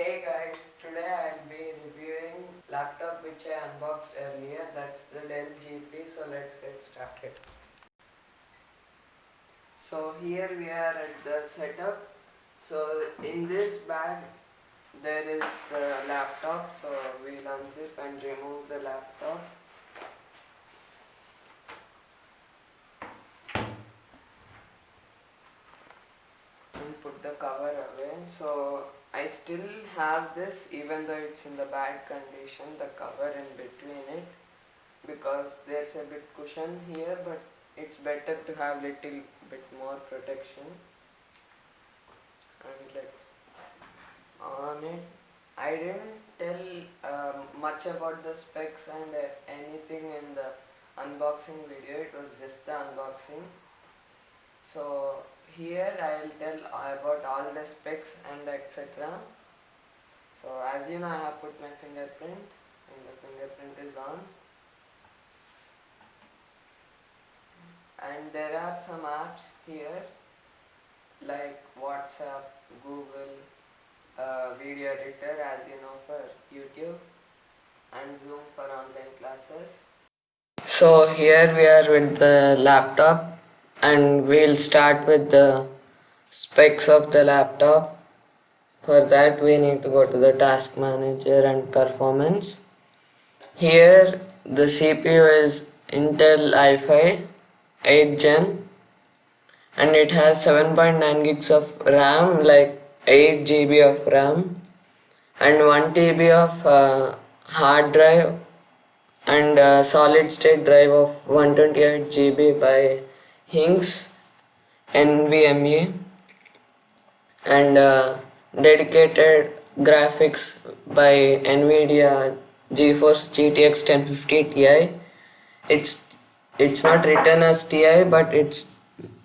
Hey guys, today I'll be reviewing laptop which I unboxed earlier. That's the Dell G3. So let's get started. So here we are at the setup. So in this bag there is the laptop. So we'll unzip and remove the laptop. And put the cover away. So I still have this even though it's in the bad condition, the cover in between it, because there's a bit cushion here, but it's better to have little bit more protection. And let's on it. I didn't tell much about the specs and anything in the unboxing video. It was just the unboxing. So here I'll tell about all the specs and etc. So as you know, I have put my fingerprint and the fingerprint is on. And there are some apps here like WhatsApp, Google, video editor as you know for YouTube, and Zoom for online classes. So here we are with the laptop and we'll start with the specs of the laptop. For that we need to go to the task manager and performance. Here the CPU is Intel i5 8th gen and it has 7.9 gigs of RAM, like 8 GB of RAM and 1 TB of hard drive and solid state drive of 128 GB by Hinks NVMe and dedicated graphics by NVIDIA GeForce GTX 1050 Ti. It's not written as Ti, but it's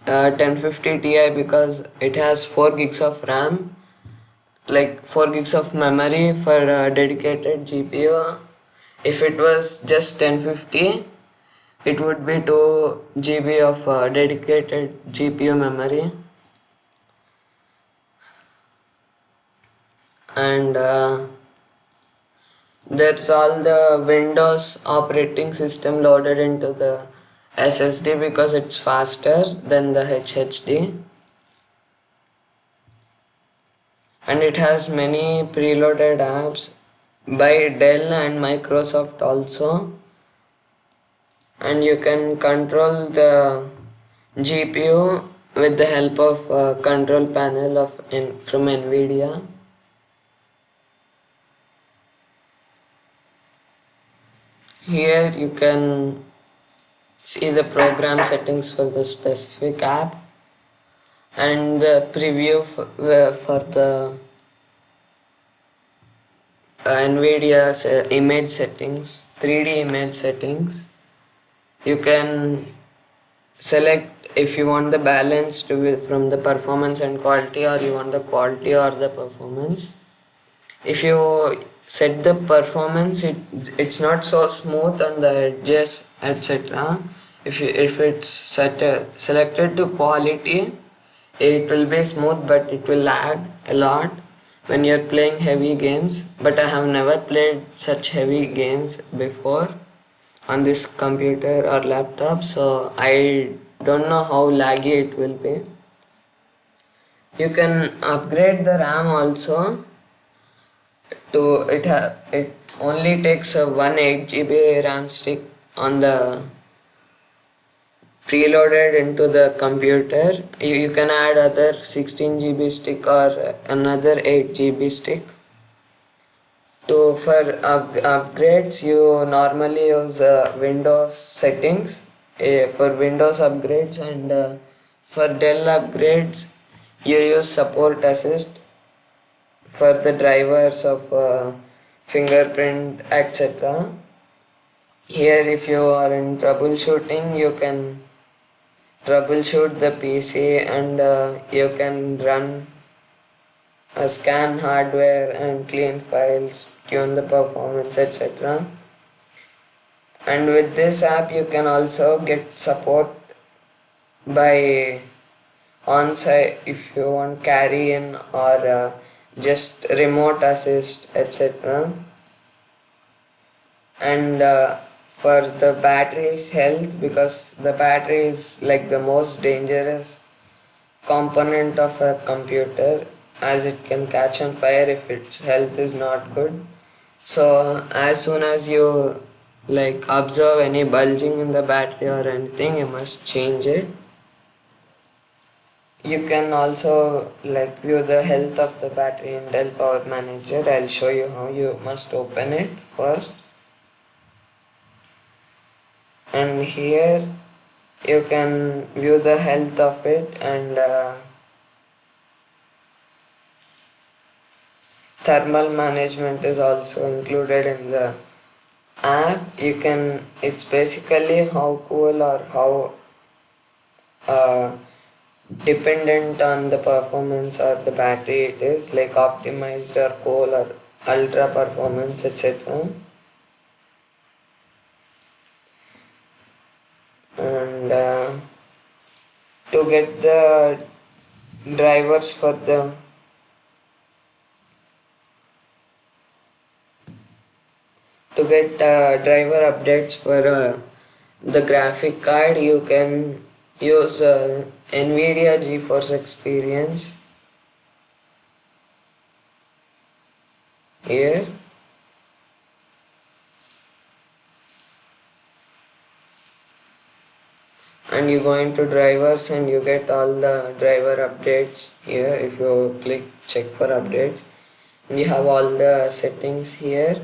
1050 Ti because it has 4 gigs of RAM, like 4 gigs of memory for dedicated GPU. If it was just 1050, it would be 2 GB of dedicated GPU memory. And there's all the Windows operating system loaded into the SSD because it's faster than the HDD. And it has many preloaded apps by Dell and Microsoft also. And you can control the GPU with the help of control panel from NVIDIA. Here you can see the program settings for the specific app and the preview for the NVIDIA's image settings, 3D image settings. You can select if you want the balance to be from the performance and quality, or you want the quality or the performance. If you set the performance, it's not so smooth on the edges etc. If it's selected to quality, it will be smooth, but it will lag a lot when you're playing heavy games. But I have never played such heavy games before on this computer or laptop, so I don't know how laggy it will be. You can upgrade the RAM also. It only takes a 1 8 GB RAM stick on the preloaded into the computer. You can add other 16 GB stick or another 8 GB stick. For upgrades, you normally use Windows settings for Windows upgrades, and for Dell upgrades you use support assist for the drivers of fingerprint etc. Here if you are in troubleshooting, you can troubleshoot the PC and you can run scan hardware and clean files, tune the performance etc. And with this app you can also get support by on-site if you want carry in or just remote assist, etc. And for the battery's health, because the battery is like the most dangerous component of a computer, as it can catch on fire if its health is not good. So as soon as you like observe any bulging in the battery or anything, you must change it. You can also like view the health of the battery in Dell Power Manager. I'll show you how. You must open it first, and here you can view the health of it, and thermal management is also included in the app. You can, it's basically how cool or how uh, dependent on the performance or the battery it is, like optimized or cool or ultra performance, etc. And to get the drivers for the to get driver updates for the graphic card, you can use NVIDIA GeForce Experience here. And you go into drivers and you get all the driver updates here. If you click check for updates, and you have all the settings here.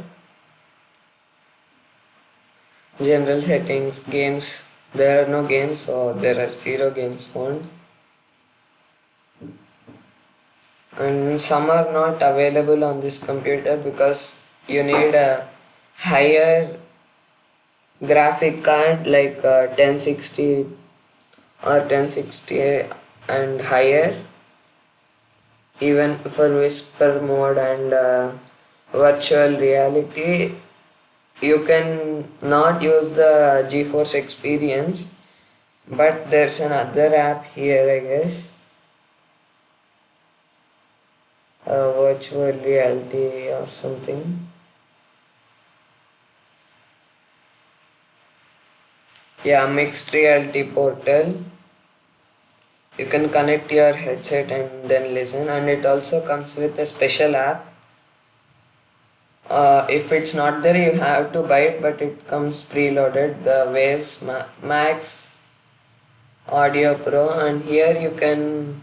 General settings, games, there are no games, so there are 0 games found, and some are not available on this computer because you need a higher graphic card like 1060 or 1060 and higher. Even for whisper mode and virtual reality, you can not use the GeForce Experience, but there's another app here, I guess, virtual reality or something. Yeah, mixed reality portal. You can connect your headset and then listen, and it also comes with a special app. If it's not there, you have to buy it, but it comes preloaded. The Waves Max Audio Pro, and here you can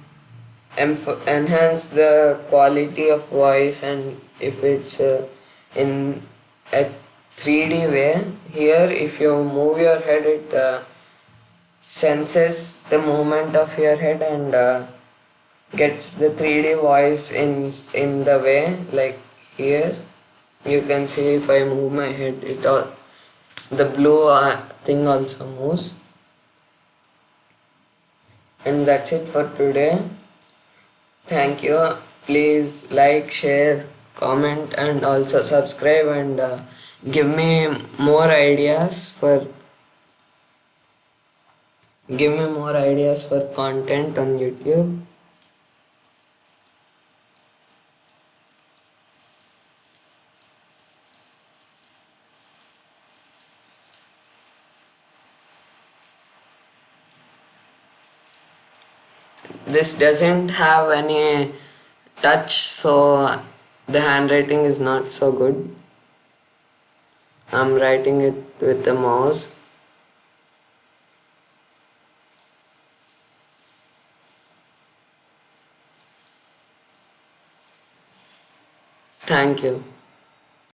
enhance the quality of voice, and if it's in a 3D way, here if you move your head, it senses the movement of your head and gets the 3D voice in the way, like here you can see if I move my head, it all the blue thing also moves. And that's it for today. Thank you. Please like, share, comment, and also subscribe, and give me more ideas for content on YouTube. This doesn't have any touch, so the handwriting is not so good. I'm writing it with the mouse. Thank you.